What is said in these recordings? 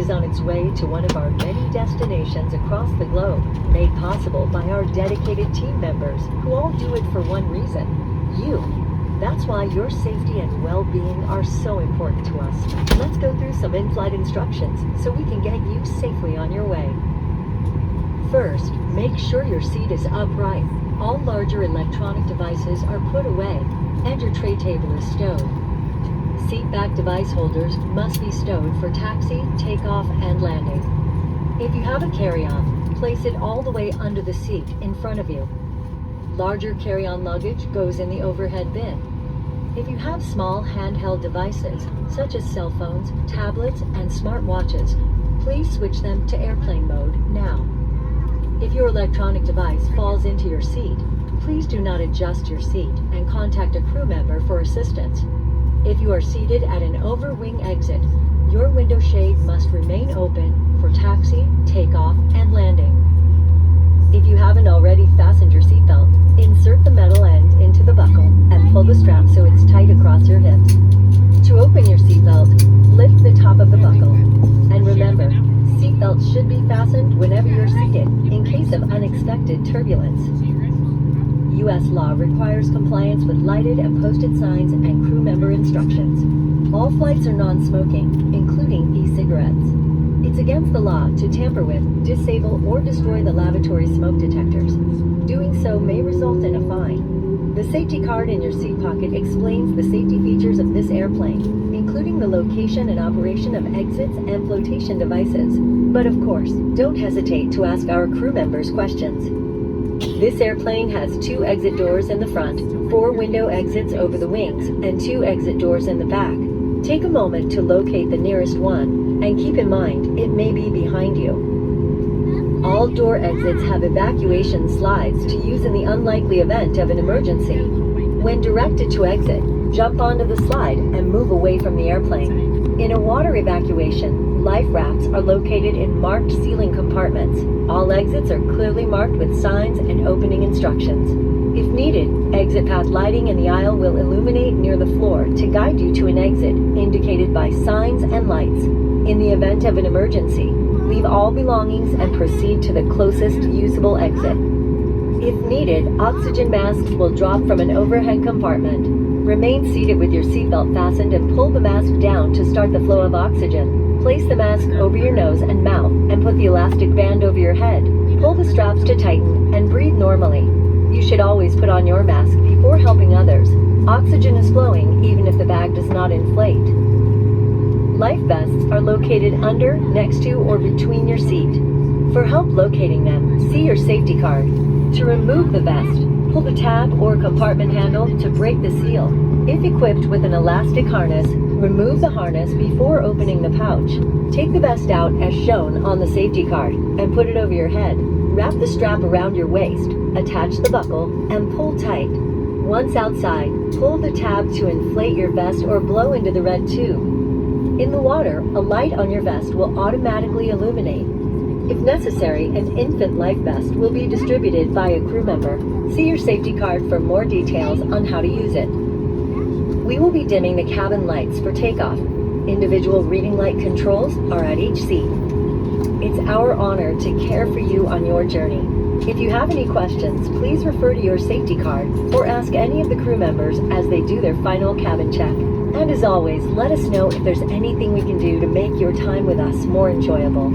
is on its way to one of our many destinations across the globe, made possible by our dedicated team members who all do it for one reason: you. That's why your safety and well-being are so important to us. Let's go through some in-flight instructions so we can get you safely on your way. First, make sure your seat is upright. All larger electronic devices are put away and your tray table is stowed. Seat back device holders must be stowed for taxi, takeoff, and landing. If you have a carry-on, place it all the way under the seat in front of you. Larger carry-on luggage goes in the overhead bin. If you have small handheld devices, such as cell phones, tablets, and smartwatches, please switch them to airplane mode now. If your electronic device falls into your seat, please do not adjust your seat and contact a crew member for assistance. If you are seated at an overwing exit, your window shade must remain open for taxi, takeoff, and landing. If you haven't already fastened your seatbelt, insert the metal end into the buckle and pull the strap so it's tight across your hips. To open your seatbelt, lift the top of the buckle. And remember, seatbelts should be fastened whenever you're seated in case of unexpected turbulence. U.S. law requires compliance with lighted and posted signs and crew member instructions. All flights are non-smoking, including e-cigarettes. It's against the law to tamper with, disable, or destroy the lavatory smoke detectors. Doing so may result in a fine. The safety card in your seat pocket explains the safety features of this airplane, including the location and operation of exits and flotation devices. But of course, don't hesitate to ask our crew members questions. This airplane has 2 exit doors in the front, 4 window exits over the wings, and 2 exit doors in the back. Take a moment to locate the nearest one, and keep in mind, it may be behind you. All door exits have evacuation slides to use in the unlikely event of an emergency. When directed to exit, jump onto the slide and move away from the airplane. In a water evacuation, life rafts are located in marked ceiling compartments. All exits are clearly marked with signs and opening instructions. If needed, exit path lighting in the aisle will illuminate near the floor to guide you to an exit indicated by signs and lights. In the event of an emergency, leave all belongings and proceed to the closest usable exit. If needed, oxygen masks will drop from an overhead compartment. Remain seated with your seatbelt fastened and pull the mask down to start the flow of oxygen. Place the mask over your nose and mouth and put the elastic band over your head. Pull the straps to tighten and breathe normally. You should always put on your mask before helping others. Oxygen is flowing even if the bag does not inflate. Life vests are located under, next to, or between your seat. For help locating them, see your safety card. To remove the vest, pull the tab or compartment handle to break the seal. If equipped with an elastic harness, remove the harness before opening the pouch. Take the vest out as shown on the safety card and put it over your head. Wrap the strap around your waist, attach the buckle, and pull tight. Once outside, pull the tab to inflate your vest or blow into the red tube. In the water, a light on your vest will automatically illuminate. If necessary, an infant life vest will be distributed by a crew member. See your safety card for more details on how to use it. We will be dimming the cabin lights for takeoff. Individual reading light controls are at each seat. It's our honor to care for you on your journey. If you have any questions, please refer to your safety card or ask any of the crew members as they do their final cabin check. And as always, let us know if there's anything we can do to make your time with us more enjoyable.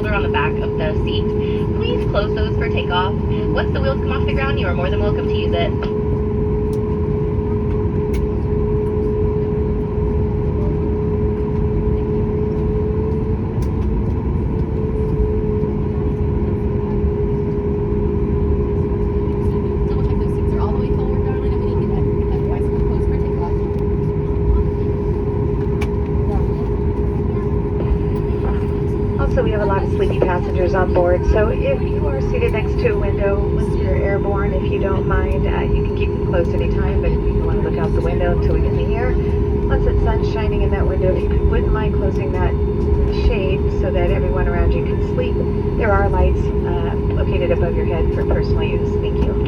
holder on the back of the seat. Please close those for takeoff. Once the wheels come off the ground, you are more than welcome to use it. Also, we have a lot of sleepy passengers on board, so if you are seated next to a window, once you're airborne, if you don't mind, you can keep them closed anytime, but if you want to look out the window until we get in the air, once the sun's shining in that window, if you wouldn't mind closing that shade so that everyone around you can sleep. There are lights located above your head for personal use. Thank you.